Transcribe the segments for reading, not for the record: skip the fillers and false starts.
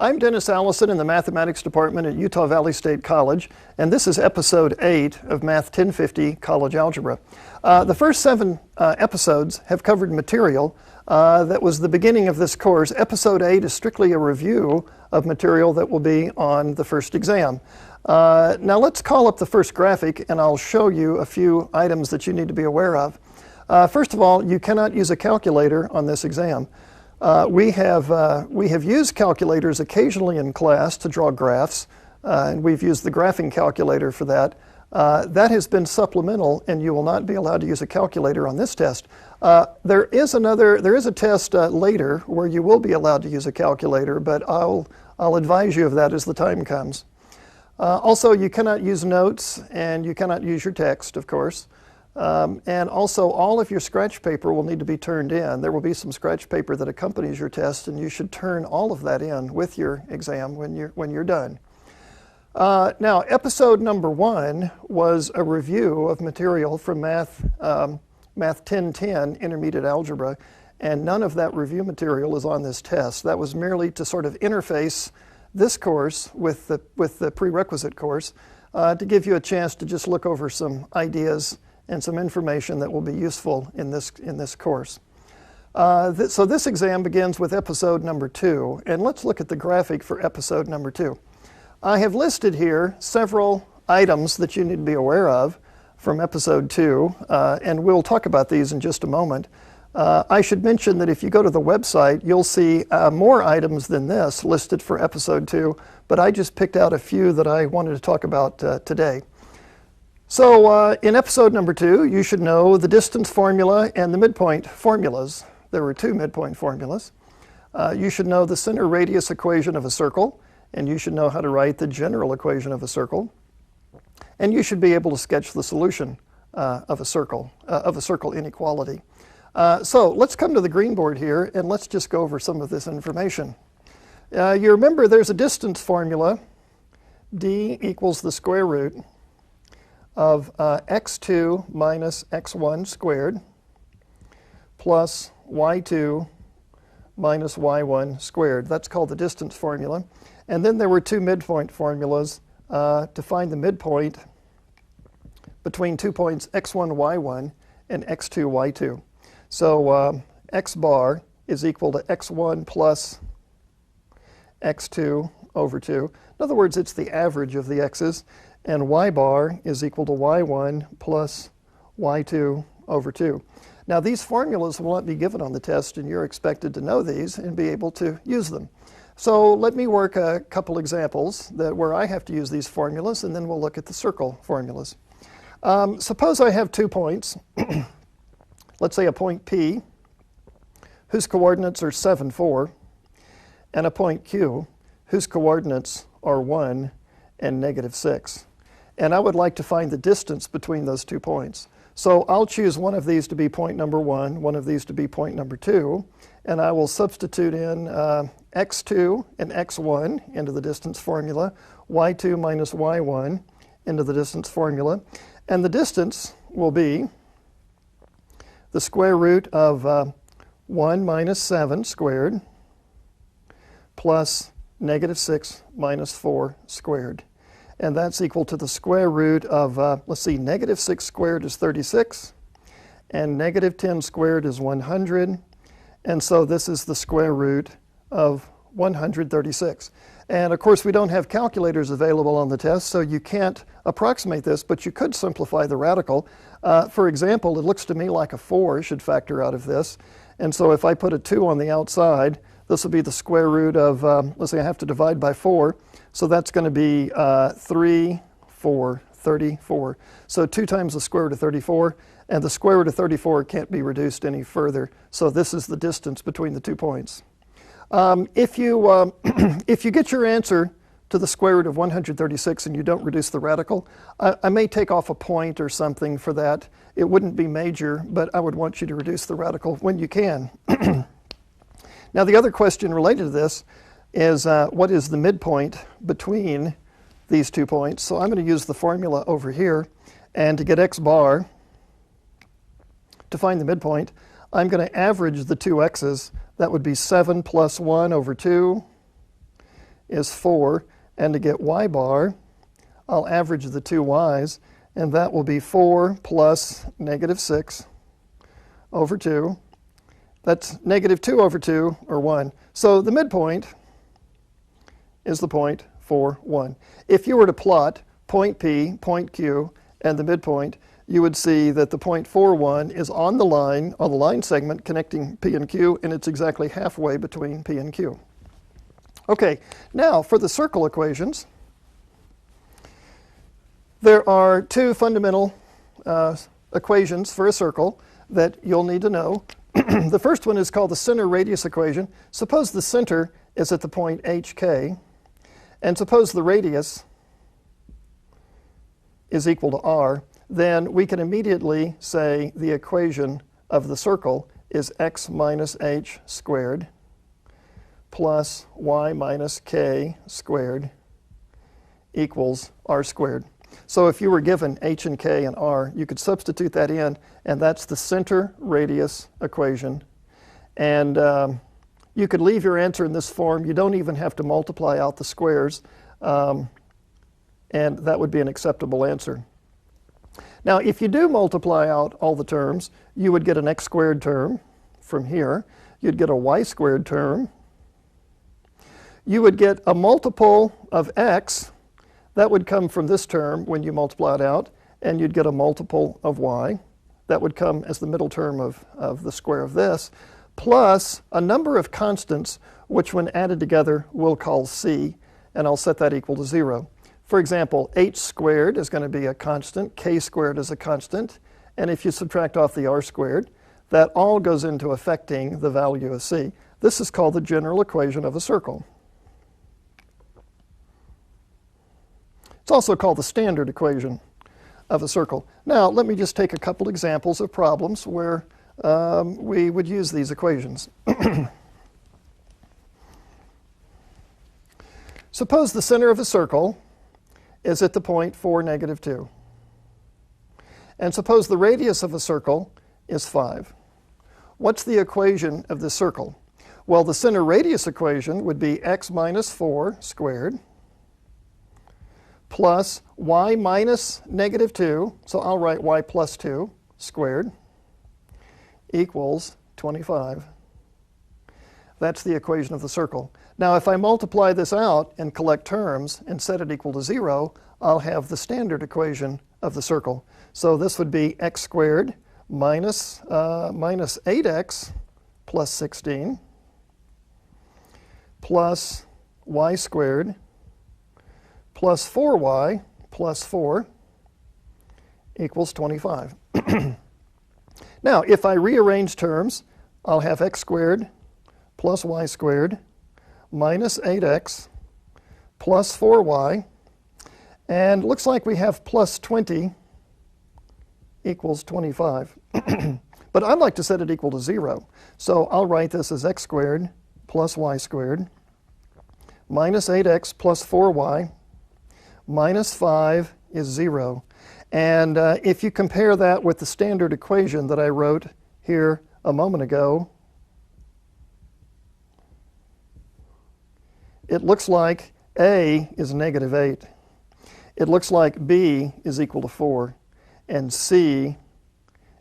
I'm Dennis Allison in the Mathematics Department at Utah Valley State College, and this is Episode 8 of Math 1050 College Algebra. The first 7 episodes have covered material that was the beginning of this course. Episode 8 is strictly a review of material that will be on the first exam. Now let's call up the first graphic, and I'll show you a few items that you need to be aware of. First of all, you cannot use a calculator on this exam. We have used calculators occasionally in class to draw graphs, and we've used the graphing calculator for that. That has been supplemental, and you will not be allowed to use a calculator on this test. There is a test later where you will be allowed to use a calculator, but I'll advise you of that as the time comes. Also, you cannot use notes, and you cannot use your text, of course. And also, all of your scratch paper will need to be turned in. There will be some scratch paper that accompanies your test, and you should turn all of that in with your exam when you're done. Now, episode number 1 was a review of material from Math 1010 Intermediate Algebra, and none of that review material is on this test. That was merely to sort of interface this course with the prerequisite course to give you a chance to just look over some ideas and some information that will be useful in this course. So this exam begins with episode number 2, and let's look at the graphic for episode number 2. I have listed here several items that you need to be aware of from episode 2, and we'll talk about these in just a moment. I should mention that if you go to the website, you'll see more items than this listed for episode 2, but I just picked out a few that I wanted to talk about today. So in episode number 2, you should know the distance formula and the midpoint formulas. There were 2 midpoint formulas. You should know the center radius equation of a circle, and you should know how to write the general equation of a circle. And you should be able to sketch the solution of a circle inequality. So let's come to the green board here, and let's just go over some of this information. You remember there's a distance formula. D equals the square root of x2 minus x1 squared plus y2 minus y1 squared. That's called the distance formula. And then there were 2 midpoint formulas to find the midpoint between 2 points x1, y1 and x2, y2. So x bar is equal to x1 plus x2 over 2. In other words, it's the average of the x's. And y bar is equal to y1 plus y2 over 2. Now, these formulas will not be given on the test, and you're expected to know these and be able to use them. So let me work a couple examples where I have to use these formulas, and then we'll look at the circle formulas. Suppose I have 2 points. Let's say a point P, whose coordinates are 7, 4, and a point Q, whose coordinates are 1 and negative 6. And I would like to find the distance between those 2 points. So I'll choose one of these to be point number 1, one of these to be point number 2, and I will substitute in x2 and x1 into the distance formula, y2 minus y1 into the distance formula, and the distance will be the square root of 1 minus 7 squared plus negative 6 minus 4 squared. And that's equal to the square root of, let's see, negative 6 squared is 36, and negative 10 squared is 100, and so this is the square root of 136. And of course, we don't have calculators available on the test, so you can't approximate this, but you could simplify the radical. For example, it looks to me like a 4 should factor out of this, and so if I put a 2 on the outside, this will be the square root of, let's say I have to divide by 4, so that's going to be 3, 4, 34. So 2 times the square root of 34, and the square root of 34 can't be reduced any further, so this is the distance between the 2 points. If you get your answer to the square root of 136 and you don't reduce the radical, I may take off a point or something for that. It wouldn't be major, but I would want you to reduce the radical when you can. Now, the other question related to this is what is the midpoint between these 2 points? So I'm going to use the formula over here, and to get x bar, to find the midpoint, I'm going to average the 2 x's. That would be 7 plus 1 over 2 is 4. And to get y bar, I'll average the two y's, and that will be 4 plus negative 6 over 2. That's negative 2 over 2, or 1. So the midpoint is the point 4, 1. If you were to plot point P, point Q, and the midpoint, you would see that the point 4, 1 is on the line segment connecting P and Q, and it's exactly halfway between P and Q. Okay, now for the circle equations, there are two fundamental equations for a circle that you'll need to know. The first one is called the center radius equation. Suppose the center is at the point HK, and suppose the radius is equal to r, then we can immediately say the equation of the circle is x minus h squared plus y minus k squared equals r squared. So if you were given h and k and r, you could substitute that in, and that's the center radius equation. And you could leave your answer in this form. You don't even have to multiply out the squares, and that would be an acceptable answer. Now, if you do multiply out all the terms, you would get an x squared term from here. You'd get a y squared term. You would get a multiple of x. That would come from this term when you multiply it out, and you'd get a multiple of y. That would come as the middle term of the square of this, plus a number of constants, which when added together we'll call c, and I'll set that equal to 0. For example, h squared is going to be a constant, k squared is a constant, and if you subtract off the r squared, that all goes into affecting the value of c. This is called the general equation of a circle. It's also called the standard equation of a circle. Now, let me just take a couple examples of problems where we would use these equations. Suppose the center of a circle is at the point 4, negative 2. And suppose the radius of a circle is 5. What's the equation of this circle? Well, the center radius equation would be x minus 4 squared plus y minus negative 2, so I'll write y plus 2 squared, equals 25. That's the equation of the circle. Now, if I multiply this out and collect terms and set it equal to 0, I'll have the standard equation of the circle. So this would be x squared minus 8x plus 16 plus y squared plus 4y plus 4 equals 25. Now, if I rearrange terms, I'll have x squared plus y squared minus 8x plus 4y, and looks like we have plus 20 equals 25. But I'd like to set it equal to 0. So I'll write this as x squared plus y squared minus 8x plus 4y minus 5 is 0. And if you compare that with the standard equation that I wrote here a moment ago, it looks like A is negative 8. It looks like B is equal to 4, and C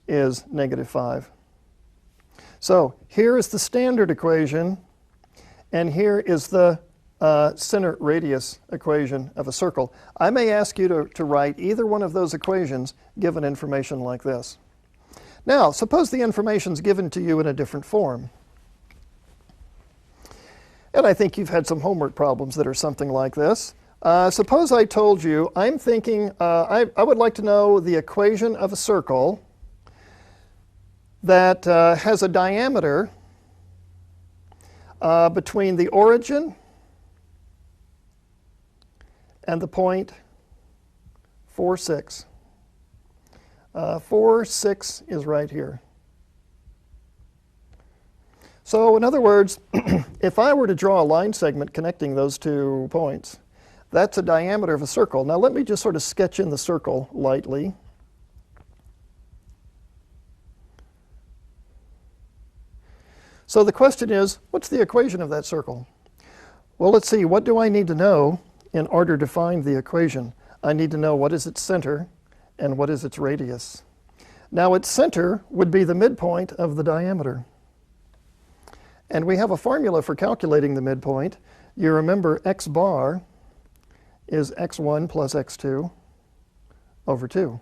is negative 5. So here is the standard equation, and here is the center radius equation of a circle. I may ask you to write either one of those equations given information like this. Now, suppose the information is given to you in a different form. And I think you've had some homework problems that are something like this. Suppose I told you, I'm thinking, I would like to know the equation of a circle that has a diameter between the origin and the point 4, 6. 4, 6 is right here. So in other words, if I were to draw a line segment connecting those 2 points, that's a diameter of a circle. Now let me just sort of sketch in the circle lightly. So the question is, what's the equation of that circle? Well, let's see, what do I need to know in order to find the equation? I need to know what is its center and what is its radius. Now, its center would be the midpoint of the diameter. And we have a formula for calculating the midpoint. You remember x bar is x1 plus x2 over 2.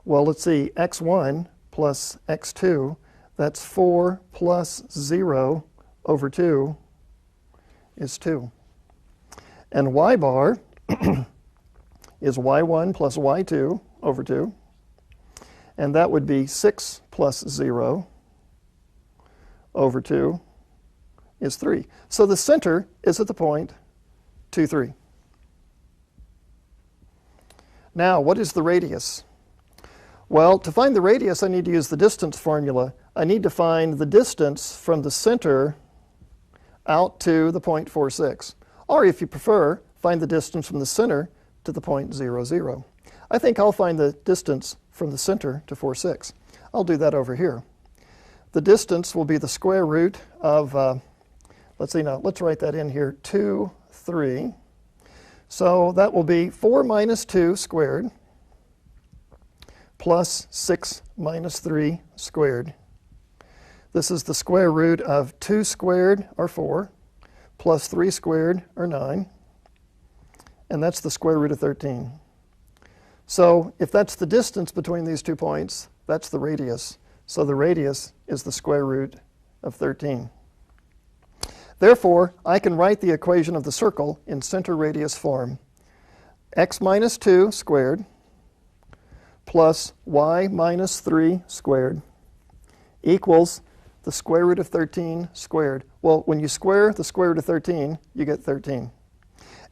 Well, let's see, x1 plus x2, that's 4 plus 0 over 2 is 2. And y bar is y1 plus y2 over 2. And that would be 6 plus 0 over 2 is 3. So the center is at the point 2, 3. Now, what is the radius? Well, to find the radius, I need to use the distance formula. I need to find the distance from the center out to the point 4, 6. Or if you prefer, find the distance from the center to the point 0, 0. I think I'll find the distance from the center to 4, 6. I'll do that over here. The distance will be the square root of, let's write that in here, 2, 3. So that will be 4 minus 2 squared plus 6 minus 3 squared. This is the square root of 2 squared, or 4, plus 3 squared, or 9. And that's the square root of 13. So if that's the distance between these 2 points, that's the radius. So the radius is the square root of 13. Therefore, I can write the equation of the circle in center radius form. X minus 2 squared plus y minus 3 squared equals the square root of 13 squared. Well, when you square the square root of 13, you get 13.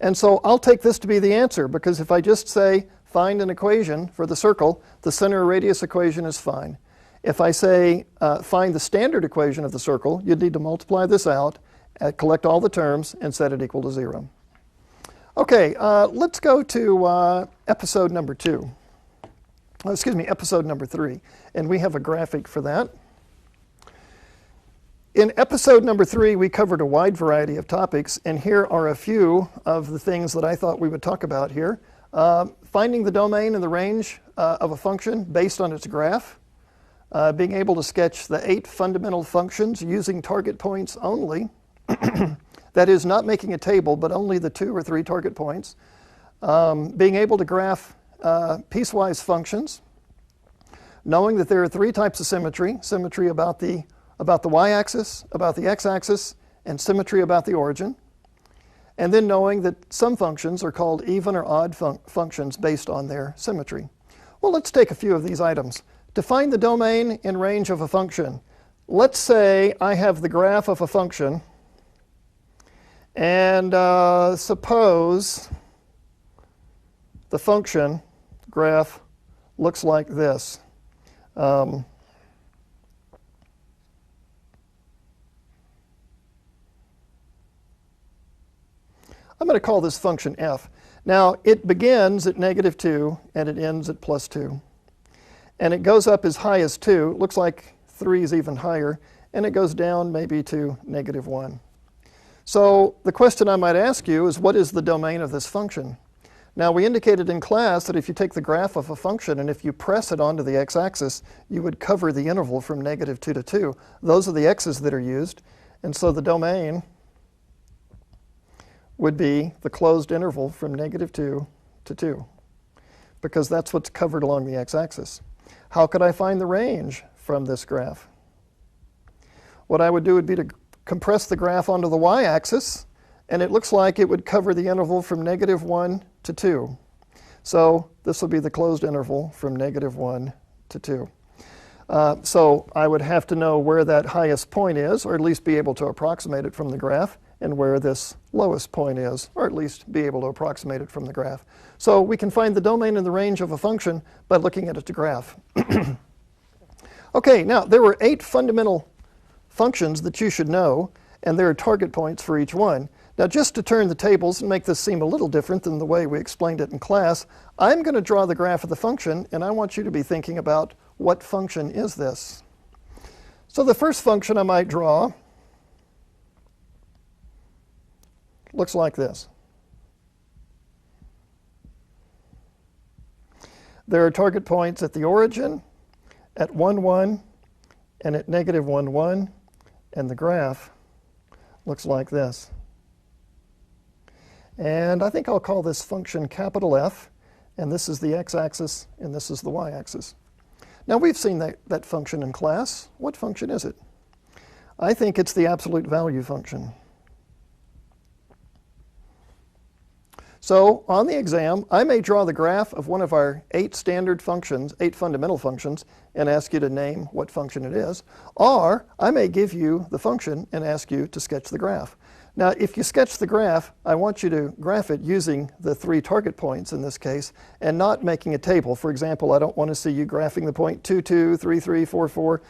And so I'll take this to be the answer, because if I just say find an equation for the circle, the center radius equation is fine. If I say find the standard equation of the circle, you'd need to multiply this out, collect all the terms, and set it equal to 0. Okay, let's go to episode number 2. Episode number 3. And we have a graphic for that. In episode number 3, we covered a wide variety of topics, and here are a few of the things that I thought we would talk about here. Finding the domain and the range of a function based on its graph. Being able to sketch the 8 fundamental functions using target points only. That is, not making a table, but only the 2 or 3 target points. Being able to graph piecewise functions. Knowing that there are 3 types of symmetry. Symmetry about the y-axis, about the x-axis, and symmetry about the origin. And then knowing that some functions are called even or odd functions based on their symmetry. Well, let's take a few of these items. To find the domain and range of a function, let's say I have the graph of a function, and suppose the function graph looks like this. I'm going to call this function f. Now, it begins at -2 and it ends at +2. And it goes up as high as 2. Looks like 3 is even higher. And it goes down maybe to -1. So the question I might ask you is, what is the domain of this function? Now, we indicated in class that if you take the graph of a function and if you press it onto the x-axis, you would cover the interval from -2 to 2. Those are the x's that are used. And so the domain would be the closed interval from -2 to 2, because that's what's covered along the x-axis. How could I find the range from this graph? What I would do would be to compress the graph onto the y-axis, and it looks like it would cover the interval from -1 to 2. So this would be the closed interval from -1 to 2. So I would have to know where that highest point is, or at least be able to approximate it from the graph, and where this lowest point is, or at least be able to approximate it from the graph. So we can find the domain and the range of a function by looking at its graph. Okay, now there were 8 fundamental functions that you should know, and there are target points for each one. Now, just to turn the tables and make this seem a little different than the way we explained it in class, I'm going to draw the graph of the function, and I want you to be thinking about what function is this. So the first function I might draw looks like this. There are target points at the origin, at 1, 1, and at negative 1, 1, and the graph looks like this. And I think I'll call this function capital F, and this is the x-axis, and this is the y-axis. Now, we've seen that function in class. What function is it? I think it's the absolute value function. So on the exam, I may draw the graph of one of our 8 standard functions, 8 fundamental functions, and ask you to name what function it is. Or I may give you the function and ask you to sketch the graph. Now, if you sketch the graph, I want you to graph it using the 3 target points in this case, and not making a table. For example, I don't want to see you graphing the point 2, 2, 3, 3, 4, 4.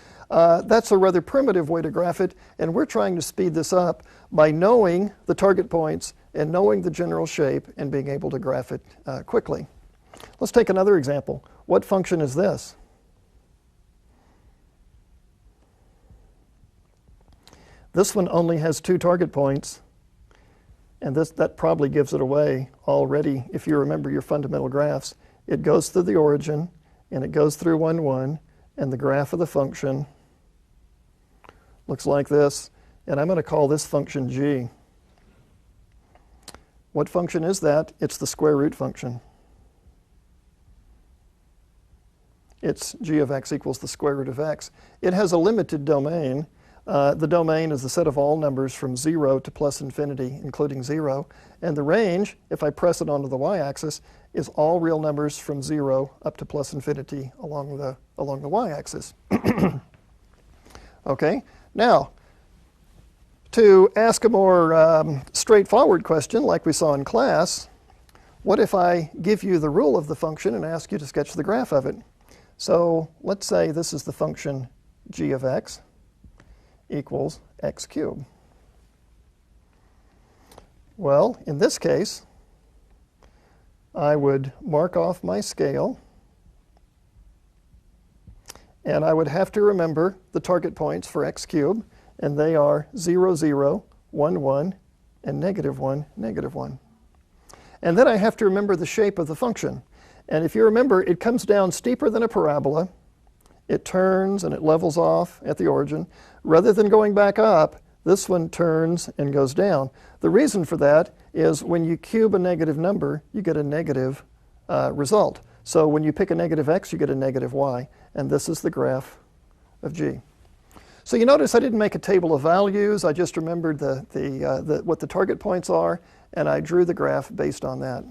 That's a rather primitive way to graph it, and we're trying to speed this up by knowing the target points and knowing the general shape and being able to graph it quickly. Let's take another example. What function is this? This one only has 2 target points, and that probably gives it away already if you remember your fundamental graphs. It goes through the origin, and it goes through 1, 1, and the graph of the function looks like this, and I'm going to call this function g. What function is that? It's the square root function. It's g of x equals the square root of x. It has a limited domain. The domain is the set of all numbers from 0 to plus infinity, including 0. And the range, if I press it onto the y-axis, is all real numbers from 0 up to plus infinity along the y-axis. Okay, now, to ask a more straightforward question, like we saw in class, what if I give you the rule of the function and ask you to sketch the graph of it? So let's say this is the function g of x equals x cubed. Well, in this case, I would mark off my scale, and I would have to remember the target points for x cubed, and they are 0, 0, 1, 1, and negative 1, negative 1. And then I have to remember the shape of the function. And if you remember, it comes down steeper than a parabola. It turns and it levels off at the origin. Rather than going back up, this one turns and goes down. The reason for that is when you cube a negative number, you get a negative result. So when you pick a negative x, you get a negative y. And this is the graph of g. So you notice I didn't make a table of values. I just remembered what the target points are, and I drew the graph based on that.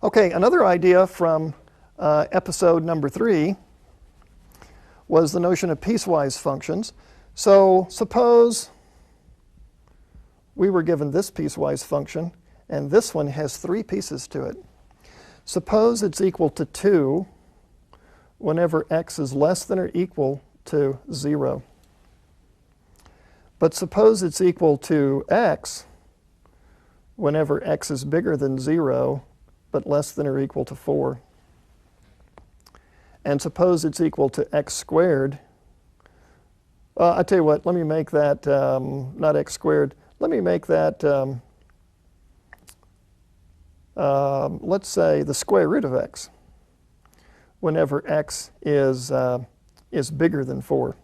Okay, another idea from episode number 3 was the notion of piecewise functions. So suppose we were given this piecewise function, and this one has 3 pieces to it. Suppose it's equal to 2 whenever x is less than or equal to 0. But suppose it's equal to x whenever x is bigger than 0 but less than or equal to 4. And suppose it's equal to x squared. I tell you what, let me make that not x squared. Let me make that, let's say, the square root of x whenever x is bigger than 4.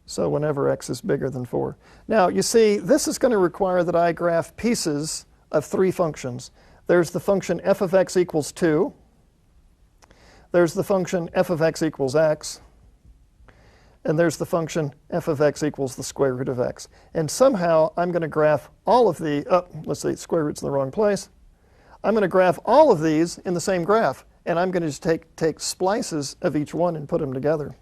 So whenever x is bigger than 4. Now, you see, this is going to require that I graph pieces of 3 functions. There's the function f of x equals 2. There's the function f of x equals x. And there's the function f of x equals the square root of x. And somehow I'm going to graph all of the, let's see, square root's in the wrong place. I'm going to graph all of these in the same graph. And I'm going to just take splices of each one and put them together.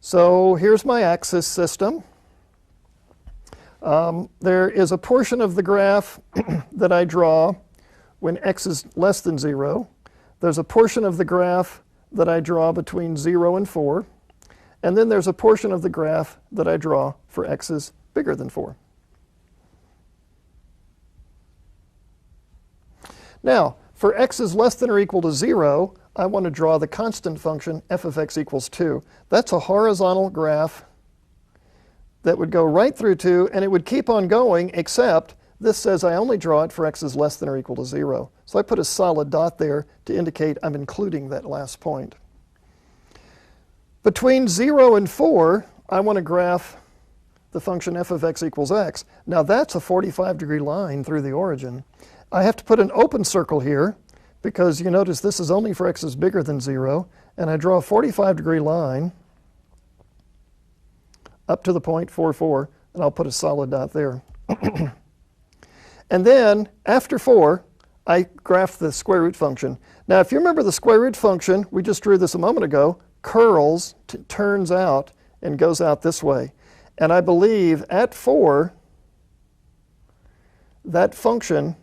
So here's my axis system. There is a portion of the graph that I draw when x is less than 0. There's a portion of the graph that I draw between 0 and 4. And then there's a portion of the graph that I draw for x is bigger than 4. Now, for x is less than or equal to 0, I want to draw the constant function f of x equals 2. That's a horizontal graph that would go right through 2, and it would keep on going, except this says I only draw it for x's less than or equal to 0. So I put a solid dot there to indicate I'm including that last point. Between 0 and 4, I want to graph the function f of x equals x. Now that's a 45-degree line through the origin. I have to put an open circle here, because you notice this is only for x is bigger than 0, and I draw a 45-degree line up to the point 4, 4, and I'll put a solid dot there. And then, after 4, I graph the square root function. Now, if you remember the square root function, we just drew this a moment ago, curls, turns out, and goes out this way. And I believe at 4, that function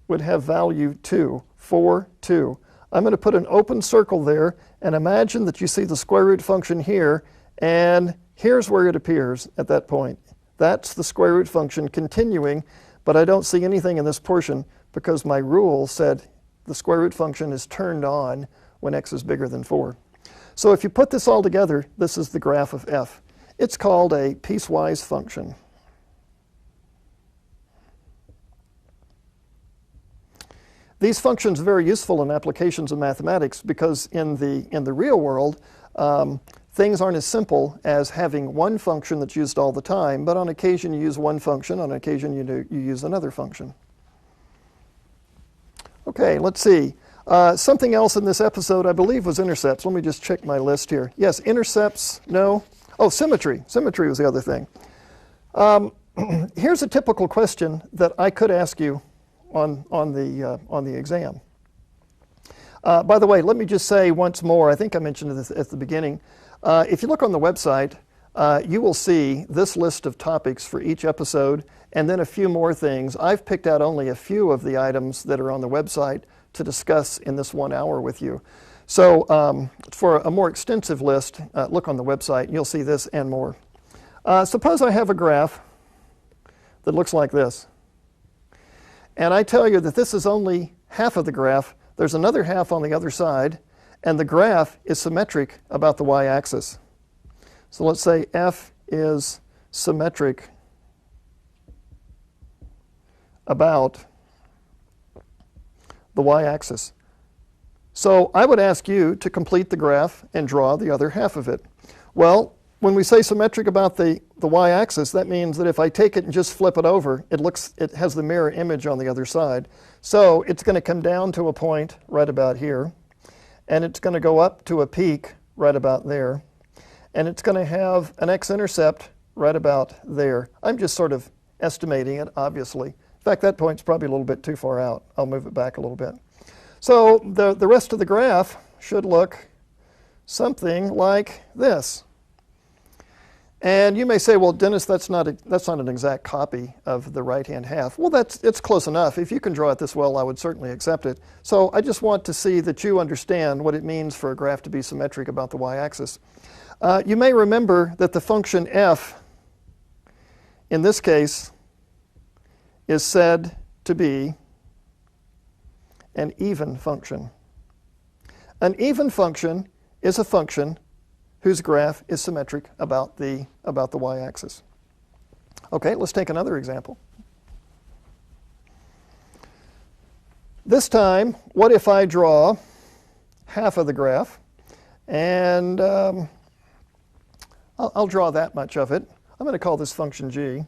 would have value 2, 4, 2. I'm going to put an open circle there, and imagine that you see the square root function here, and here's where it appears at that point. That's the square root function continuing, but I don't see anything in this portion because my rule said the square root function is turned on when x is bigger than 4. So if you put this all together, this is the graph of f. It's called a piecewise function. These functions are very useful in applications of mathematics because in the real world, things aren't as simple as having one function that's used all the time, but on occasion you use one function, on occasion you use another function. Okay, let's see. Something else in this episode, I believe, was intercepts. Let me just check my list here. Yes, intercepts, no. Oh, symmetry. Symmetry was the other thing. Here's a typical question that I could ask you on the exam. By the way, let me just say once more, I think I mentioned this at the beginning, if you look on the website, you will see this list of topics for each episode and then a few more things. I've picked out only a few of the items that are on the website to discuss in this 1 hour with you. So for a more extensive list, look on the website and you'll see this and more. Suppose I have a graph that looks like this. And I tell you that this is only half of the graph. There's another half on the other side, and the graph is symmetric about the y-axis. So let's say f is symmetric about the y-axis. So I would ask you to complete the graph and draw the other half of it. Well, when we say symmetric about the y-axis, that means that if I take it and just flip it over, it has the mirror image on the other side. So it's going to come down to a point right about here, and it's going to go up to a peak right about there, and it's going to have an x-intercept right about there. I'm just sort of estimating it, obviously. In fact, that point's probably a little bit too far out. I'll move it back a little bit. So the rest of the graph should look something like this. And you may say, well, Dennis, that's not an exact copy of the right-hand half. Well, it's close enough. If you can draw it this well, I would certainly accept it. So I just want to see that you understand what it means for a graph to be symmetric about the y-axis. You may remember that the function f, in this case, is said to be an even function. An even function is a function whose graph is symmetric about the y-axis. Okay, let's take another example. This time, what if I draw half of the graph, and I'll draw that much of it. I'm going to call this function g.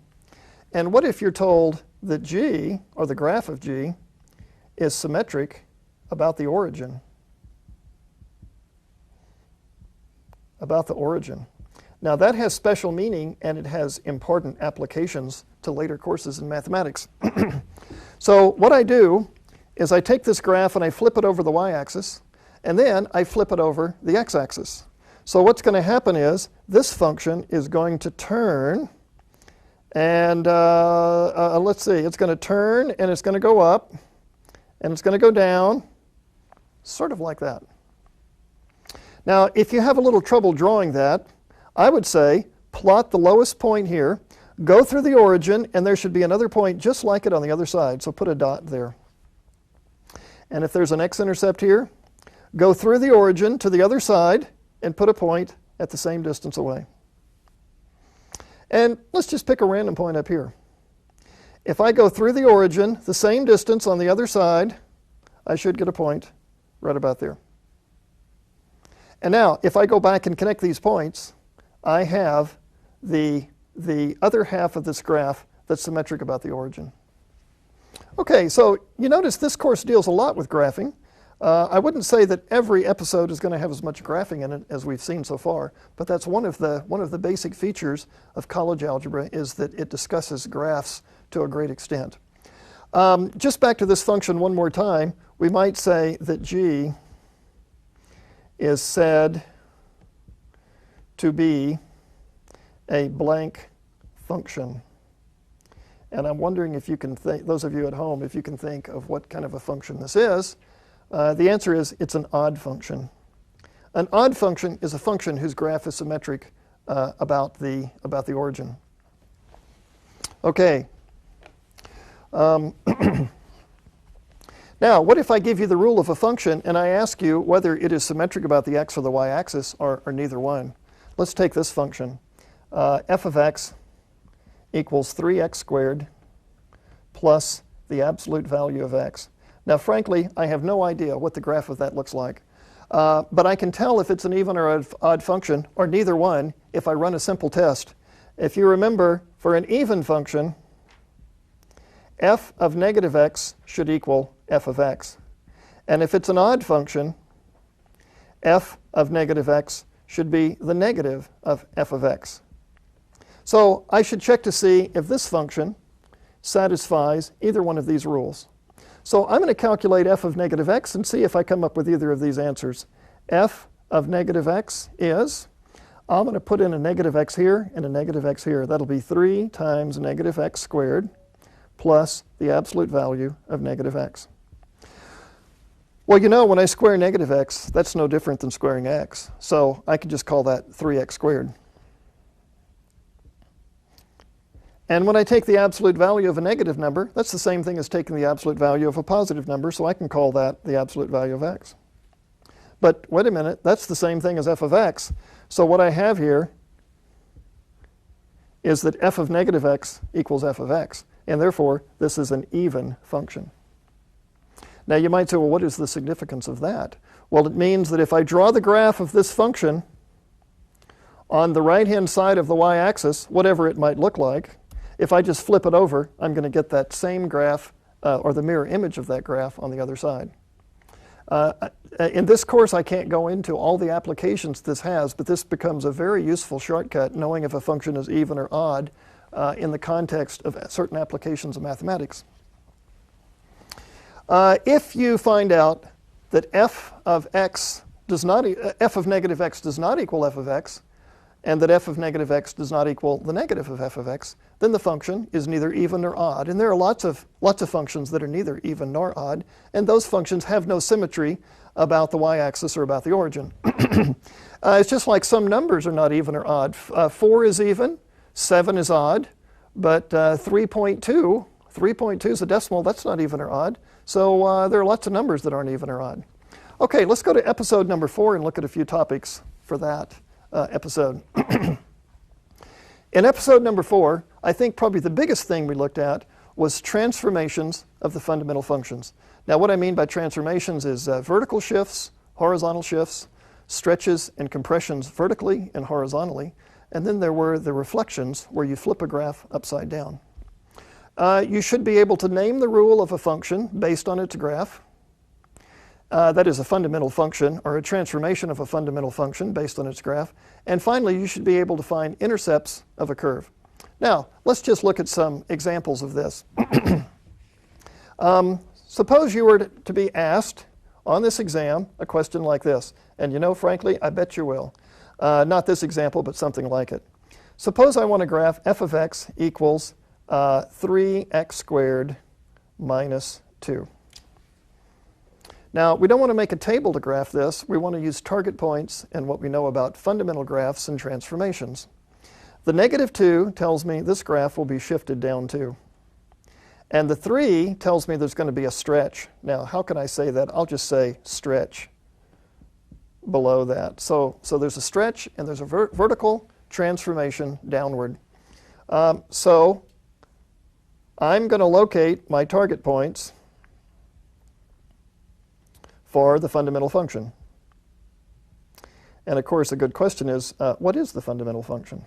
And what if you're told that g, or the graph of g, is symmetric about the origin? About the origin. Now that has special meaning and it has important applications to later courses in mathematics. So what I do is I take this graph and I flip it over the y-axis, and then I flip it over the x-axis. So what's going to happen is this function is going to turn, and let's see, it's going to turn and it's going to go up and it's going to go down, sort of like that. Now, if you have a little trouble drawing that, I would say plot the lowest point here, go through the origin, and there should be another point just like it on the other side, so put a dot there. And if there's an x-intercept here, go through the origin to the other side and put a point at the same distance away. And let's just pick a random point up here. If I go through the origin, the same distance on the other side, I should get a point right about there. And now, if I go back and connect these points, I have the other half of this graph that's symmetric about the origin. Okay, so you notice this course deals a lot with graphing. I wouldn't say that every episode is going to have as much graphing in it as we've seen so far, but that's one of the basic features of college algebra, is that it discusses graphs to a great extent. Just back to this function one more time, we might say that g is said to be a blank function. And I'm wondering if you can think, those of you at home, if you can think of what kind of a function this is. The answer is it's an odd function. An odd function is a function whose graph is symmetric about the origin. Okay. Now, what if I give you the rule of a function and I ask you whether it is symmetric about the x or the y-axis, or neither one? Let's take this function. F of x equals 3x squared plus the absolute value of x. Now, frankly, I have no idea what the graph of that looks like. But I can tell if it's an even or odd function, or neither one, if I run a simple test. If you remember, for an even function, f of negative x should equal f of x. And if it's an odd function, f of negative x should be the negative of f of x. So I should check to see if this function satisfies either one of these rules. So I'm going to calculate f of negative x and see if I come up with either of these answers. F of negative x is, I'm going to put in a negative x here and a negative x here. That'll be 3 times negative x squared plus the absolute value of negative x. Well, you know, when I square negative x, that's no different than squaring x. So I could just call that 3x squared. And when I take the absolute value of a negative number, that's the same thing as taking the absolute value of a positive number, so I can call that the absolute value of x. But wait a minute, that's the same thing as f of x. So what I have here is that f of negative x equals f of x. And therefore, this is an even function. Now you might say, well, what is the significance of that? Well, it means that if I draw the graph of this function on the right-hand side of the y-axis, whatever it might look like, if I just flip it over, I'm going to get that same graph, or the mirror image of that graph on the other side. In this course, I can't go into all the applications this has, but this becomes a very useful shortcut, knowing if a function is even or odd in the context of certain applications of mathematics. If you find out that f of x does not, f of negative x does not equal f of x, and that f of negative x does not equal the negative of f of x, then the function is neither even nor odd. And there are lots of functions that are neither even nor odd, and those functions have no symmetry about the y-axis or about the origin. It's just like some numbers are not even or odd. 4 is even, 7 is odd, but 3.2 is a decimal. That's not even or odd. So there are lots of numbers that aren't even or odd. Okay, let's go to episode number 4 and look at a few topics for that episode. In episode number 4, I think probably the biggest thing we looked at was transformations of the fundamental functions. Now, what I mean by transformations is vertical shifts, horizontal shifts, stretches and compressions vertically and horizontally, and then there were the reflections where you flip a graph upside down. You should be able to name the rule of a function based on its graph. That is a fundamental function, or a transformation of a fundamental function based on its graph. And finally, you should be able to find intercepts of a curve. Now, let's just look at some examples of this. Suppose you were to be asked on this exam a question like this. And you know, frankly, I bet you will. Not this example, but something like it. Suppose I want to graph f of x equals 3x squared minus 2. Now, we don't want to make a table to graph this. We want to use target points and what we know about fundamental graphs and transformations. The negative 2 tells me this graph will be shifted down 2. And the 3 tells me there's going to be a stretch. Now, how can I say that? I'll just say stretch below that. So there's a stretch and there's a vertical transformation downward. So I'm going to locate my target points for the fundamental function. And of course, a good question is, what is the fundamental function?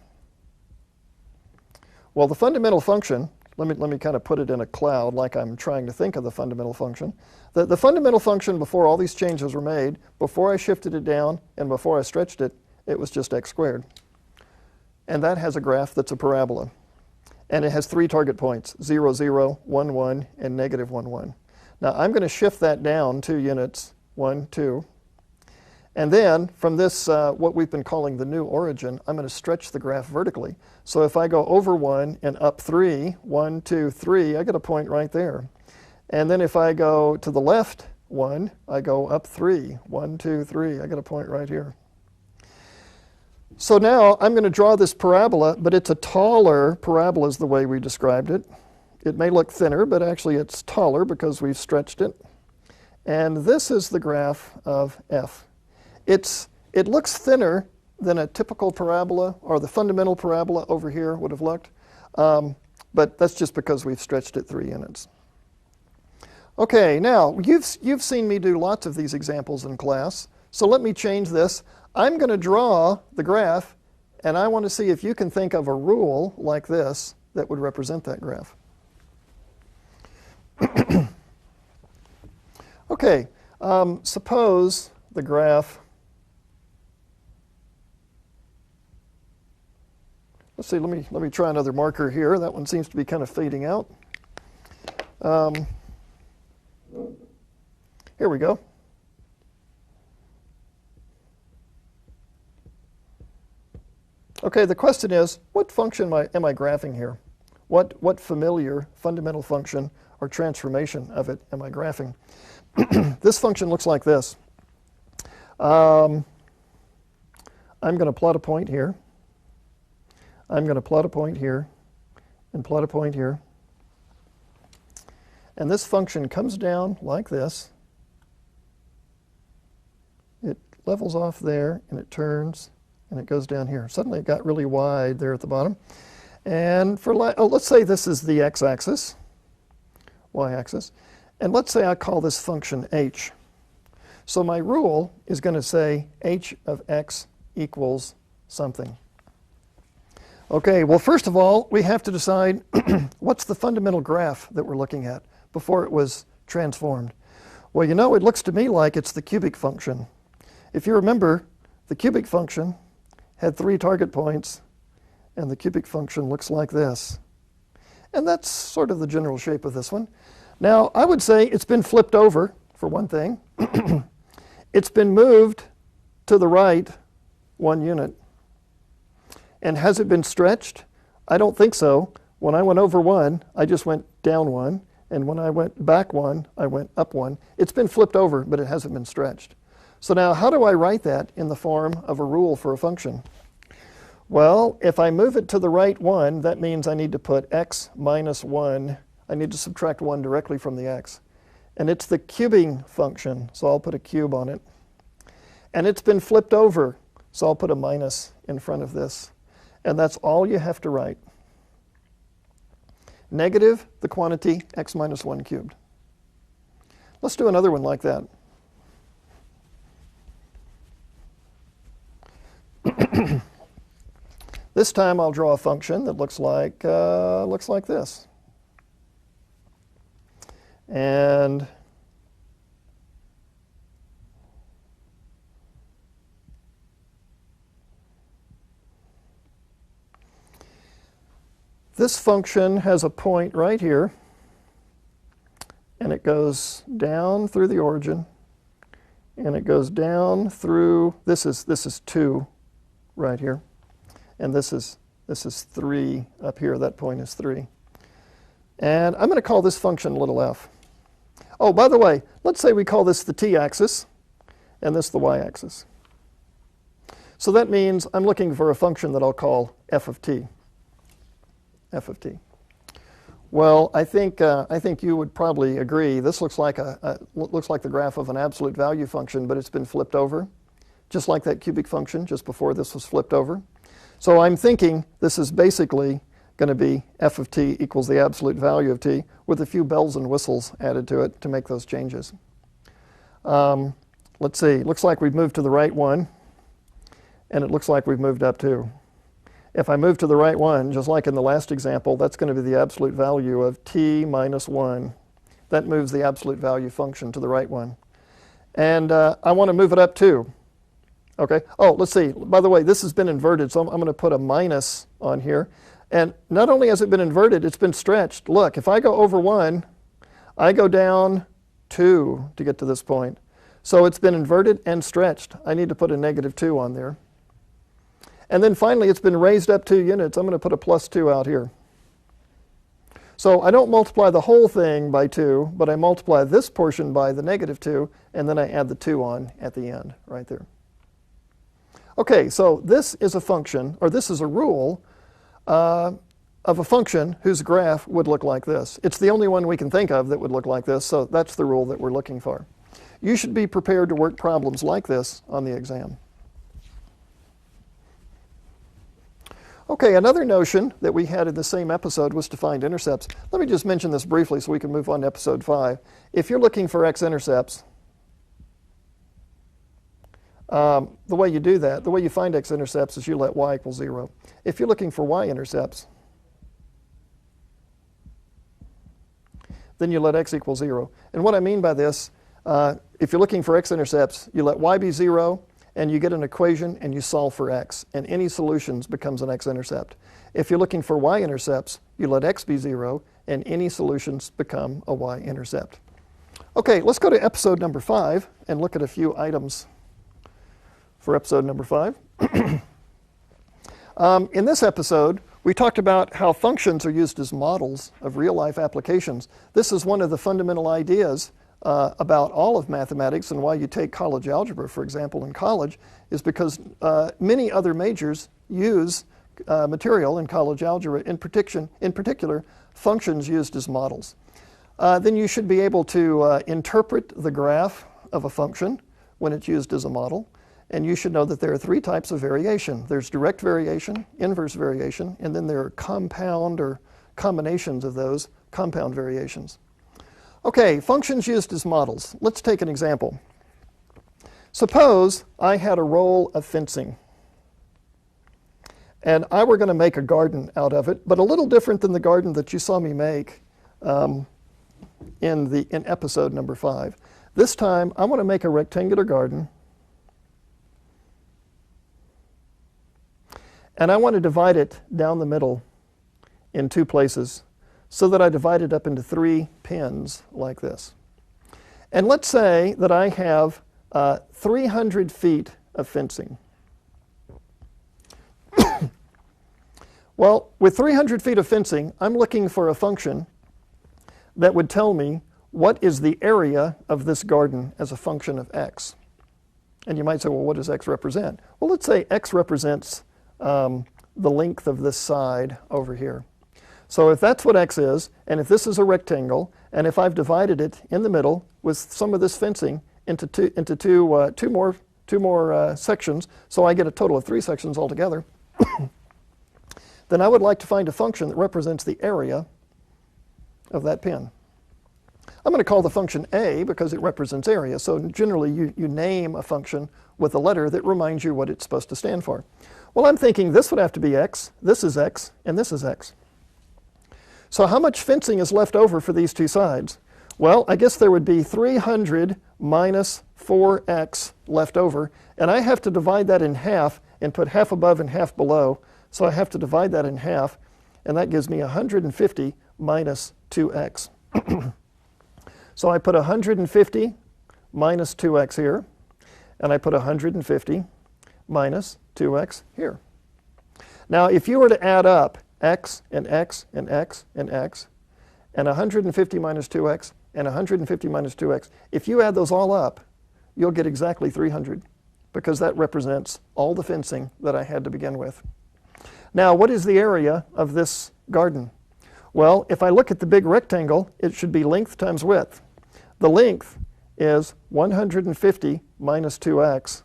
Well, the fundamental function, let me kind of put it in a cloud like I'm trying to think of the fundamental function. The fundamental function before all these changes were made, before I shifted it down and before I stretched it, it was just x squared. And that has a graph that's a parabola. And it has 3 target points, 0, 0, 1, 1, and negative 1, 1. Now I'm going to shift that down 2 units, 1, 2. And then from this, what we've been calling the new origin, I'm going to stretch the graph vertically. So if I go over 1 and up 3, 1, 2, 3, I get a point right there. And then if I go to the left 1, I go up 3, 1, 2, 3, I get a point right here. So now I'm going to draw this parabola, but it's a taller parabola is the way we described it. It may look thinner, but actually it's taller because we've stretched it. And this is the graph of f. It looks thinner than a typical parabola or the fundamental parabola over here would have looked, but that's just because we've stretched it 3 units. Okay, now you've seen me do lots of these examples in class, so let me change this. I'm going to draw the graph, and I want to see if you can think of a rule like this that would represent that graph. Okay, suppose the graph, let's see, let me try another marker here. That one seems to be kind of fading out. Here we go. Okay, the question is, what function am I graphing here? What familiar fundamental function or transformation of it am I graphing? This function looks like this. I'm going to plot a point here. I'm going to plot a point here and plot a point here. And this function comes down like this. It levels off there and it turns and it goes down here. Suddenly it got really wide there at the bottom. And for let's say this is the x-axis, y-axis, and let's say I call this function h. So my rule is going to say h of x equals something. Okay, well first of all, we have to decide what's the fundamental graph that we're looking at before it was transformed. Well, you know, it looks to me like it's the cubic function. If you remember, the cubic function had 3 target points, and the cubic function looks like this. And that's sort of the general shape of this one. Now, I would say it's been flipped over, for one thing. It's been moved to the right 1 unit. And has it been stretched? I don't think so. When I went over 1, I just went down 1. And when I went back 1, I went up 1. It's been flipped over, but it hasn't been stretched. So now, how do I write that in the form of a rule for a function? Well, if I move it to the right 1, that means I need to put x minus 1. I need to subtract 1 directly from the x. And it's the cubing function, so I'll put a cube on it. And it's been flipped over, so I'll put a minus in front of this. And that's all you have to write. Negative the quantity x minus 1 cubed. Let's do another one like that. This time I'll draw a function that looks like this. And this function has a point right here, and it goes down through the origin, and it goes down through, this is 2 right here, and this is 3 up here. That point is 3. And I'm going to call this function little f. Oh, by the way, let's say we call this the t-axis, and this the y-axis. So that means I'm looking for a function that I'll call f of t. F of t. Well, I think you would probably agree. This looks like the graph of an absolute value function, but it's been flipped over, just like that cubic function just before this was flipped over. So I'm thinking this is basically going to be f of t equals the absolute value of t, with a few bells and whistles added to it to make those changes. Let's see, looks like we've moved to the right one, and it looks like we've moved up too. If I move to the right one, just like in the last example, that's going to be the absolute value of t minus 1. That moves the absolute value function to the right one. And I want to move it up too. Okay. Oh, let's see. By the way, this has been inverted, so I'm going to put a minus on here. And not only has it been inverted, it's been stretched. Look, if I go over 1, I go down 2 to get to this point. So it's been inverted and stretched. I need to put a negative 2 on there. And then finally, it's been raised up 2 units. I'm going to put a plus 2 out here. So I don't multiply the whole thing by 2, but I multiply this portion by the negative 2, and then I add the 2 on at the end, right there. Okay, so this is a function, or this is a rule of a function whose graph would look like this. It's the only one we can think of that would look like this, so that's the rule that we're looking for. You should be prepared to work problems like this on the exam. Okay, another notion that we had in the same episode was to find intercepts. Let me just mention this briefly so we can move on to episode 5. If you're looking for x-intercepts, the way you do that, the way you find x-intercepts is you let y equal 0. If you're looking for y-intercepts, then you let x equal 0. And what I mean by this, if you're looking for x-intercepts, you let y be 0, and you get an equation and you solve for x, and any solutions becomes an x-intercept. If you're looking for y-intercepts, you let x be 0, and any solutions become a y-intercept. Okay, let's go to episode number 5 and look at a few items for episode number 5. In this episode, we talked about how functions are used as models of real-life applications. This is one of the fundamental ideas about all of mathematics, and why you take college algebra, for example, in college, is because many other majors use material in college algebra, in particular, functions used as models. Then you should be able to interpret the graph of a function when it's used as a model, and you should know that there are 3 types of variation. There's direct variation, inverse variation, and then there are compound or combinations of those compound variations. Okay, functions used as models. Let's take an example. Suppose I had a roll of fencing, and I were going to make a garden out of it, but a little different than the garden that you saw me make in episode number 5. This time, I want to make a rectangular garden, and I want to divide it down the middle in 2 places, so that I divide it up into 3 pins like this. And let's say that I have 300 feet of fencing. Well, with 300 feet of fencing, I'm looking for a function that would tell me what is the area of this garden as a function of x. And you might say, well, what does x represent? Well, let's say x represents the length of this side over here. So if that's what x is, and if this is a rectangle, and if I've divided it in the middle with some of this fencing into two more sections, so I get a total of 3 sections altogether, then I would like to find a function that represents the area of that pin. I'm going to call the function a because it represents area. So generally, you name a function with a letter that reminds you what it's supposed to stand for. Well, I'm thinking this would have to be x, this is x, and this is x. So how much fencing is left over for these 2 sides? Well, I guess there would be 300 minus 4x left over, and I have to divide that in half and put half above and half below. So I have to divide that in half, and that gives me 150 minus 2x. So I put 150 minus 2x here, and I put 150 minus 2x here. Now, if you were to add up x and x and x and x, and 150 minus 2x and 150 minus 2x, if you add those all up, you'll get exactly 300, because that represents all the fencing that I had to begin with. Now, what is the area of this garden? Well, if I look at the big rectangle, it should be length times width. The length is 150 minus 2x,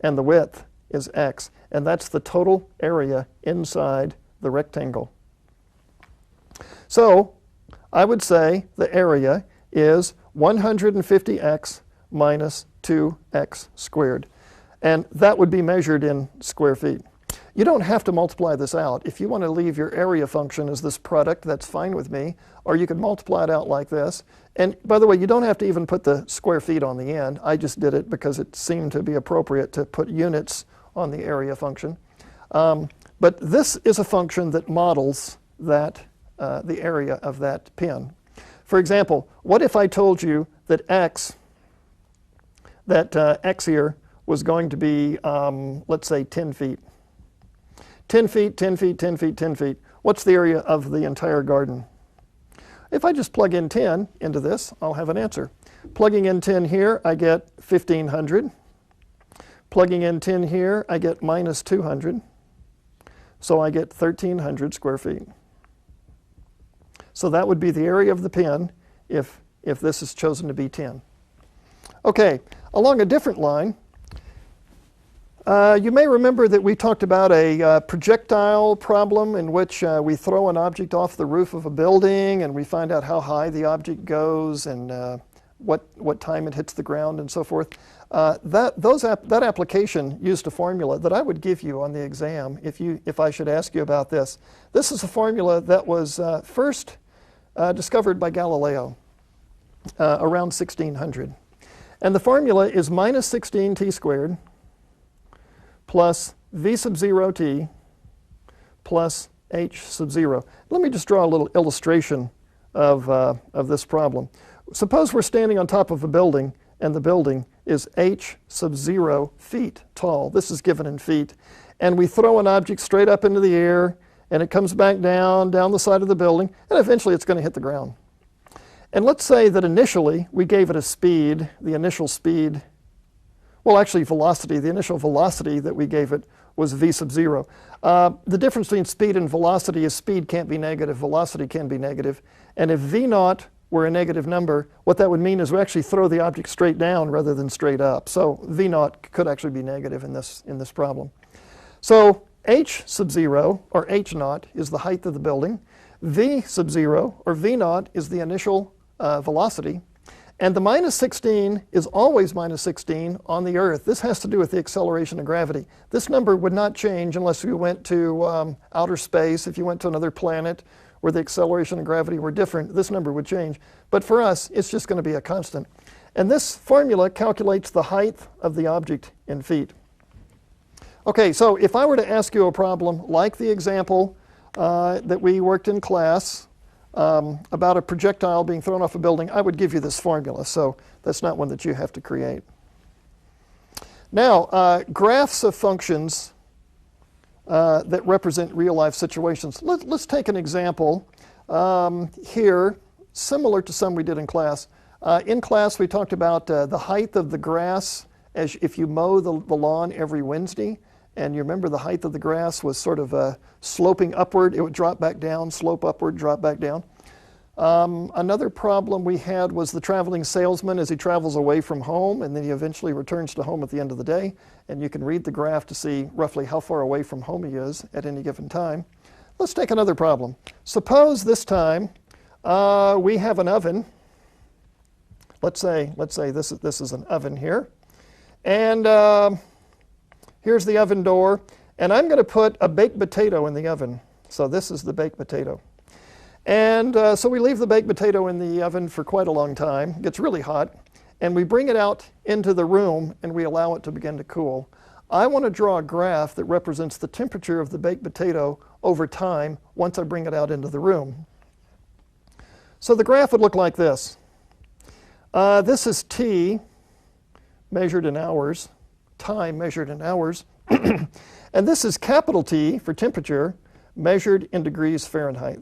and the width is x, and that's the total area inside the rectangle. So I would say the area is 150x minus 2x squared. And that would be measured in square feet. You don't have to multiply this out. If you want to leave your area function as this product, that's fine with me. Or you could multiply it out like this. And by the way, you don't have to even put the square feet on the end. I just did it because it seemed to be appropriate to put units on the area function. But this is a function that models that, the area of that pin. For example, what if I told you that x here was going to be, let's say, 10 feet. 10 feet, 10 feet, 10 feet, 10 feet. What's the area of the entire garden? If I just plug in 10 into this, I'll have an answer. Plugging in 10 here, I get 1,500. Plugging in 10 here, I get minus 200. So I get 1,300 square feet. So that would be the area of the pin if this is chosen to be 10. Okay, along a different line, you may remember that we talked about a projectile problem in which we throw an object off the roof of a building and we find out how high the object goes and what time it hits the ground and so forth. That application used a formula that I would give you on the exam if I should ask you about this. This is a formula that was first discovered by Galileo around 1600. And the formula is minus 16t squared plus v sub 0 t plus h sub 0. Let me just draw a little illustration of this problem. Suppose we're standing on top of a building and the building is h sub 0 feet tall. This is given in feet. And we throw an object straight up into the air and it comes back down the side of the building, and eventually it's going to hit the ground. And let's say that initially we gave it a speed, the initial speed, well actually velocity, the initial velocity that we gave it was v sub 0. The difference between speed and velocity is speed can't be negative, velocity can be negative. And if v naught were a negative number, what that would mean is we actually throw the object straight down rather than straight up. So v naught could actually be negative in this problem. So h sub 0, or h naught, is the height of the building. V sub 0, or v naught, is the initial velocity. And the minus 16 is always minus 16 on the Earth. This has to do with the acceleration of gravity. This number would not change unless you went to outer space. If you went to another planet where the acceleration of gravity were different, this number would change. But for us, it's just going to be a constant. And this formula calculates the height of the object in feet. Okay, so if I were to ask you a problem like the example that we worked in class, about a projectile being thrown off a building, I would give you this formula. So that's not one that you have to create. Now, graphs of functions that represent real-life situations. Let's take an example here, similar to some we did in class. In class, we talked about the height of the grass as if you mow the lawn every Wednesday. And you remember the height of the grass was sort of sloping upward. It would drop back down, slope upward, drop back down. Another problem we had was the traveling salesman as he travels away from home, and then he eventually returns to home at the end of the day. And you can read the graph to see roughly how far away from home he is at any given time. Let's take another problem. Suppose this time we have an oven. Let's say this is an oven here. And here's the oven door, and I'm going to put a baked potato in the oven. So this is the baked potato. And so we leave the baked potato in the oven for quite a long time. It gets really hot. And we bring it out into the room, and we allow it to begin to cool. I want to draw a graph that represents the temperature of the baked potato over time once I bring it out into the room. So the graph would look like this. This is T measured in hours. Time measured in hours. And this is capital T for temperature measured in degrees Fahrenheit.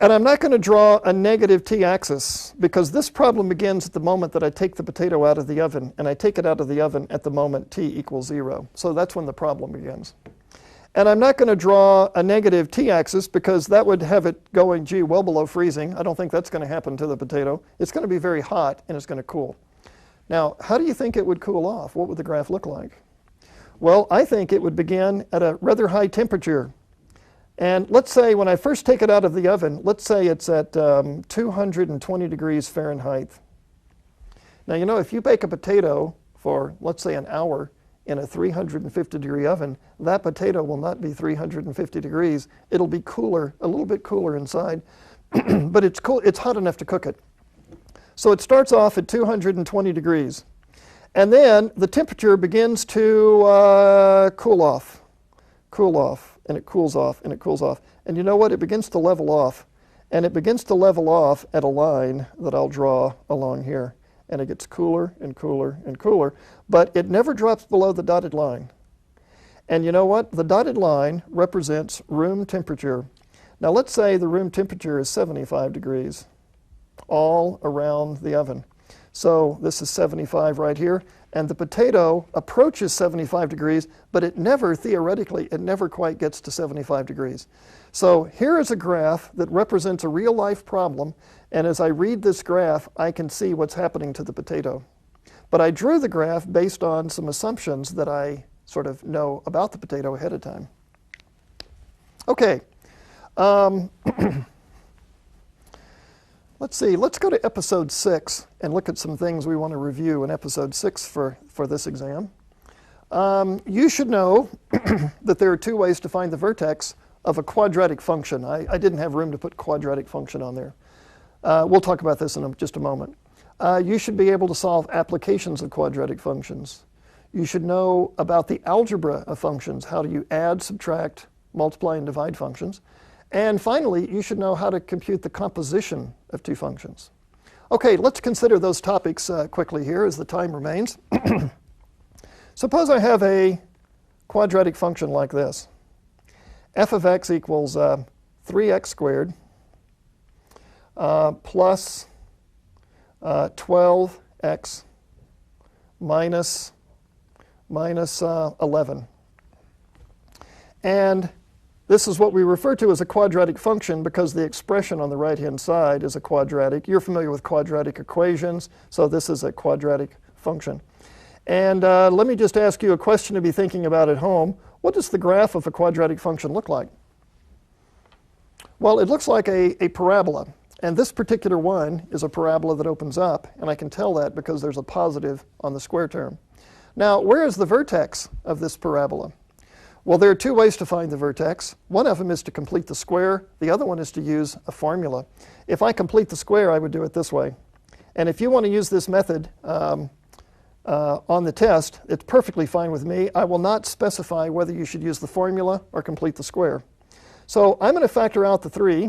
And I'm not going to draw a negative t-axis because this problem begins at the moment that I take the potato out of the oven, and I take it out of the oven at the moment t equals 0. So that's when the problem begins. And I'm not going to draw a negative t-axis because that would have it going, gee, well below freezing. I don't think that's going to happen to the potato. It's going to be very hot and it's going to cool. Now, how do you think it would cool off? What would the graph look like? Well, I think it would begin at a rather high temperature. And let's say when I first take it out of the oven, let's say it's at 220 degrees Fahrenheit. Now, you know, if you bake a potato for, let's say, an hour in a 350 degree oven, that potato will not be 350 degrees. It'll be cooler, a little bit cooler inside, but it's cool, it's hot enough to cook it. So it starts off at 220 degrees. And then the temperature begins to cool off, and it cools off, and it cools off. And you know what? It begins to level off. And it begins to level off at a line that I'll draw along here. And it gets cooler and cooler and cooler, but it never drops below the dotted line. And you know what? The dotted line represents room temperature. Now let's say the room temperature is 75 degrees all around the oven. So this is 75 right here, and the potato approaches 75 degrees, but it never, theoretically, it never quite gets to 75 degrees. So here is a graph that represents a real-life problem, and as I read this graph, I can see what's happening to the potato. But I drew the graph based on some assumptions that I sort of know about the potato ahead of time. Okay. Let's see, let's go to episode 6 and look at some things we want to review in episode 6 for this exam. You should know that there are two ways to find the vertex of a quadratic function. I didn't have room to put quadratic function on there. We'll talk about this in just a moment. You should be able to solve applications of quadratic functions. You should know about the algebra of functions. How do you add, subtract, multiply, and divide functions? And finally, you should know how to compute the composition of two functions. Okay, let's consider those topics quickly here as the time remains. Suppose I have a quadratic function like this. F of x equals 3x squared plus 12x minus 11. And this is what we refer to as a quadratic function because the expression on the right-hand side is a quadratic. You're familiar with quadratic equations, so this is a quadratic function. And let me just ask you a question to be thinking about at home. What does the graph of a quadratic function look like? Well, it looks like a parabola. And this particular one is a parabola that opens up, and I can tell that because there's a positive on the square term. Now, where is the vertex of this parabola? Well, there are two ways to find the vertex. One of them is to complete the square. The other one is to use a formula. If I complete the square, I would do it this way. And if you want to use this method on the test, it's perfectly fine with me. I will not specify whether you should use the formula or complete the square. So I'm going to factor out the 3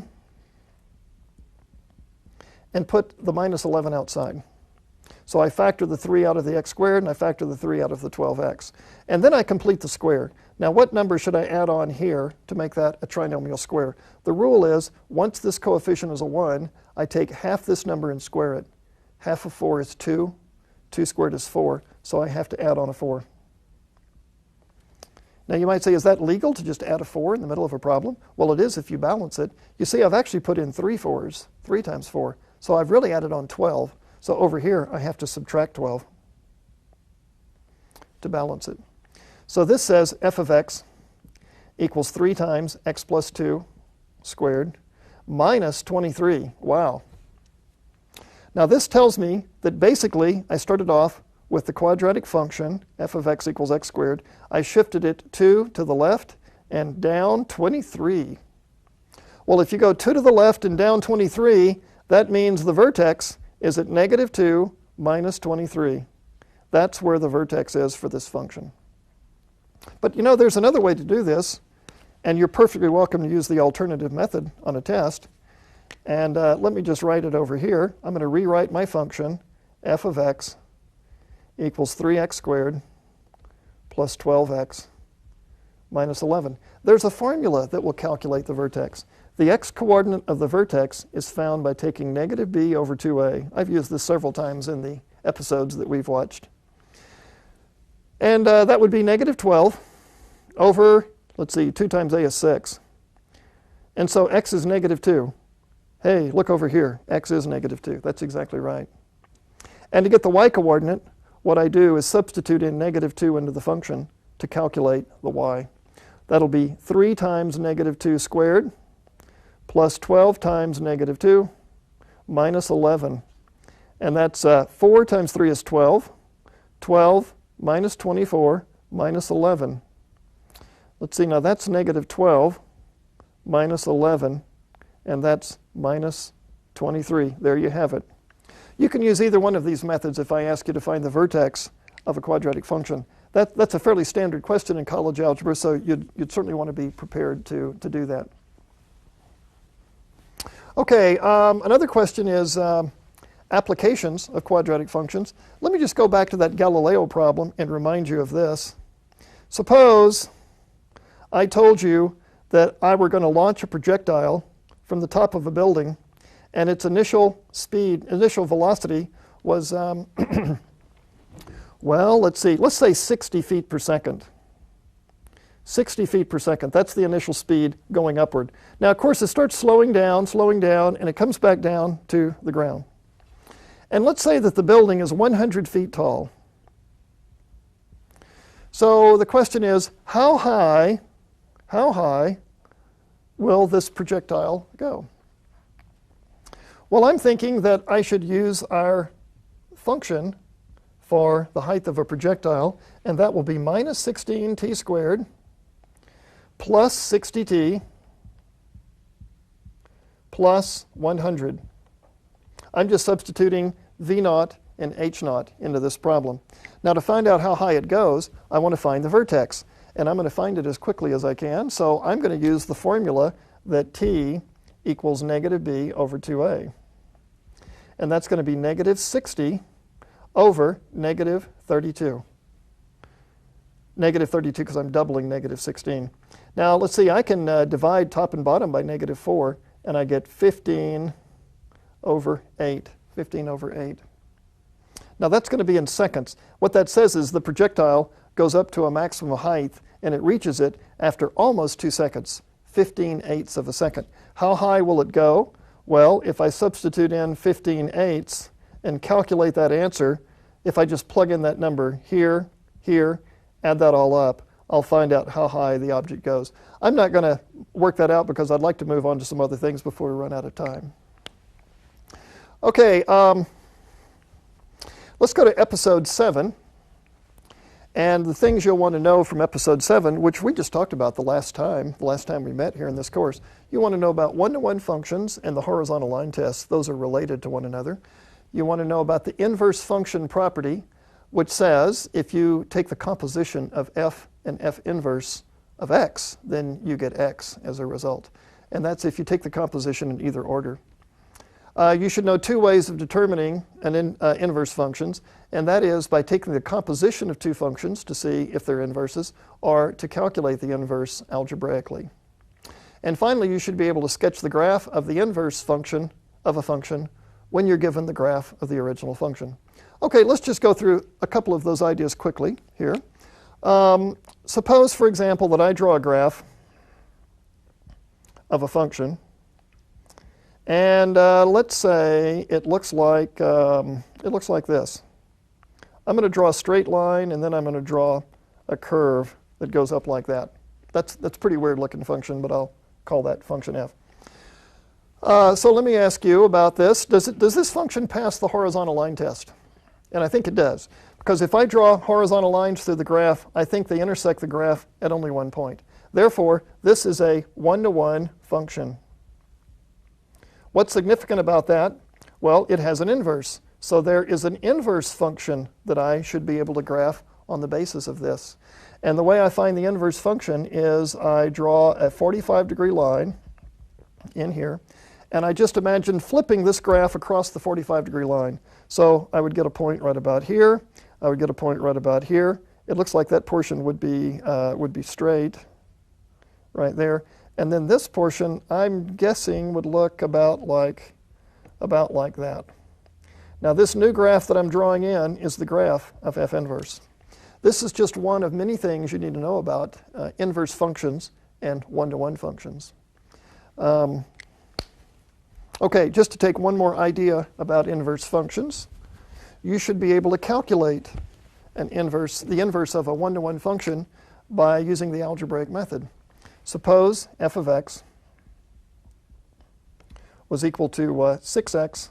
and put the minus 11 outside. So I factor the 3 out of the x squared, and I factor the 3 out of the 12x. And then I complete the square. Now, what number should I add on here to make that a trinomial square? The rule is, once this coefficient is a 1, I take half this number and square it. Half of 4 is 2. 2 squared is 4, so I have to add on a 4. Now, you might say, is that legal to just add a 4 in the middle of a problem? Well, it is if you balance it. You see, I've actually put in 3 4s, 3 times 4. So I've really added on 12. So over here, I have to subtract 12 to balance it. So this says f of x equals 3 times x plus 2 squared minus 23. Wow. Now this tells me that basically I started off with the quadratic function, f of x equals x squared. I shifted it 2 to the left and down 23. Well, if you go 2 to the left and down 23, that means the vertex is at negative 2 minus 23. That's where the vertex is for this function. But you know, there's another way to do this, and you're perfectly welcome to use the alternative method on a test. And let me just write it over here. I'm going to rewrite my function, f of x equals 3x squared plus 12x minus 11. There's a formula that will calculate the vertex. The x-coordinate of the vertex is found by taking negative b over 2a. I've used this several times in the episodes that we've watched. And that would be negative 12 over, let's see, 2 times a is 6. And so x is negative 2. Hey, look over here. X is negative 2. That's exactly right. And to get the y-coordinate, what I do is substitute in negative 2 into the function to calculate the y. That'll be 3 times negative 2 squared plus 12 times negative 2 minus 11. And that's 4 times 3 is 12. 12 minus 24 minus 11. Let's see, now that's negative 12 minus 11, and that's minus 23. There you have it. You can use either one of these methods if I ask you to find the vertex of a quadratic function. That's a fairly standard question in college algebra, so you'd certainly want to be prepared to do that. Okay, another question is applications of quadratic functions. Let me just go back to that Galileo problem and remind you of this. Suppose I told you that I were going to launch a projectile from the top of a building, and its initial velocity was, well, let's say 60 feet per second. 60 feet per second, that's the initial speed going upward. Now, of course, it starts slowing down, and it comes back down to the ground. And let's say that the building is 100 feet tall. So the question is, how high will this projectile go? Well, I'm thinking that I should use our function for the height of a projectile, and that will be minus 16t squared plus 60t plus 100. I'm just substituting v naught and h naught into this problem. Now, to find out how high it goes, I want to find the vertex. And I'm going to find it as quickly as I can. So I'm going to use the formula that t equals negative b over 2a. And that's going to be negative 60 over negative 32. Negative 32 because I'm doubling negative 16. Now, let's see. I can divide top and bottom by negative 4, and I get 15 over 8. 15 over 8. Now, that's going to be in seconds. What that says is the projectile goes up to a maximum height, and it reaches it after almost 2 seconds, 15/8 of a second. How high will it go? Well, if I substitute in 15/8 and calculate that answer, if I just plug in that number here, add that all up, I'll find out how high the object goes. I'm not going to work that out because I'd like to move on to some other things before we run out of time. Okay, let's go to episode 7. And the things you'll want to know from episode 7, which we just talked about the last time we met here in this course, you want to know about one-to-one functions and the horizontal line tests. Those are related to one another. You want to know about the inverse function property, which says if you take the composition of f and f inverse of x, then you get x as a result. And that's if you take the composition in either order. You should know 2 ways of determining inverse functions, and that is by taking the composition of 2 functions to see if they're inverses, or to calculate the inverse algebraically. And finally, you should be able to sketch the graph of the inverse function of a function when you're given the graph of the original function. Okay, let's just go through a couple of those ideas quickly here. Suppose, for example, that I draw a graph of a function. And let's say it looks like this. I'm going to draw a straight line, and then I'm going to draw a curve that goes up like that. That's a pretty weird looking function, but I'll call that function f. So let me ask you about this. Does this function pass the horizontal line test? And I think it does, because if I draw horizontal lines through the graph, I think they intersect the graph at only one point. Therefore, this is a one-to-one function. What's significant about that? Well, it has an inverse. So there is an inverse function that I should be able to graph on the basis of this. And the way I find the inverse function is I draw a 45-degree line in here, and I just imagine flipping this graph across the 45-degree line. So I would get a point right about here. I would get a point right about here. It looks like that portion would be straight right there. And then this portion, I'm guessing, would look about like that. Now, this new graph that I'm drawing in is the graph of f inverse. This is just one of many things you need to know about inverse functions and one-to-one functions. Okay, just to take one more idea about inverse functions, you should be able to calculate the inverse of a one-to-one function by using the algebraic method. Suppose f of x was equal to 6x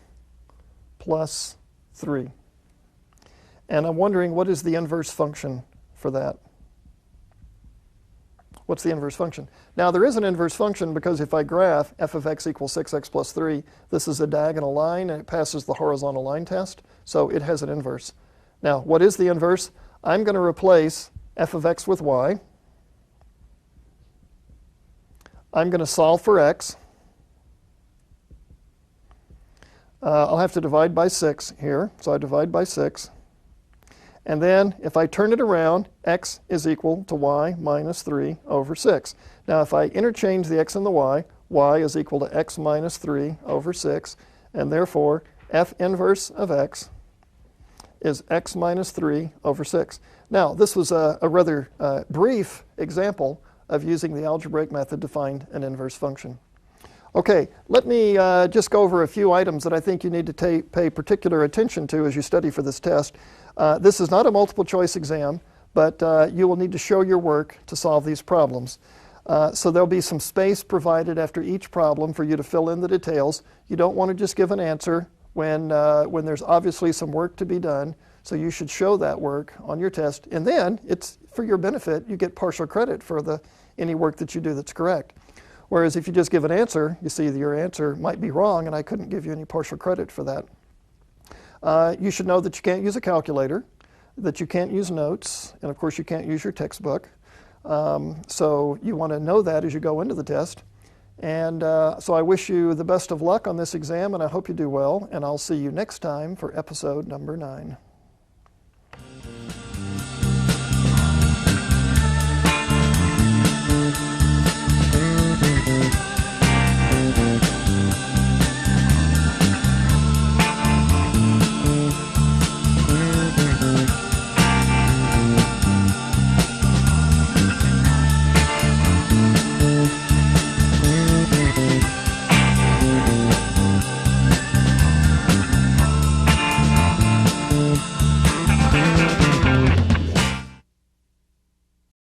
plus 3. And I'm wondering, what is the inverse function for that? What's the inverse function? Now, there is an inverse function because if I graph f of x equals 6x plus 3, this is a diagonal line and it passes the horizontal line test, so it has an inverse. Now, what is the inverse? I'm going to replace f of x with y. I'm going to solve for x. I'll have to divide by 6 here, so I divide by 6. And then, if I turn it around, x is equal to y minus 3 over 6. Now, if I interchange the x and the y is equal to x minus 3 over 6. And therefore, f inverse of x is x minus 3 over 6. Now, this was a rather brief example of using the algebraic method to find an inverse function. Okay, let me just go over a few items that I think you need to pay particular attention to as you study for this test. This is not a multiple choice exam, but you will need to show your work to solve these problems. So there'll be some space provided after each problem for you to fill in the details. You don't want to just give an answer when there's obviously some work to be done. So you should show that work on your test. And then, it's for your benefit, you get partial credit for any work that you do that's correct. Whereas if you just give an answer, you see that your answer might be wrong, and I couldn't give you any partial credit for that. You should know that you can't use a calculator, that you can't use notes, and of course you can't use your textbook. So you want to know that as you go into the test. And so I wish you the best of luck on this exam, and I hope you do well, and I'll see you next time for episode number 9.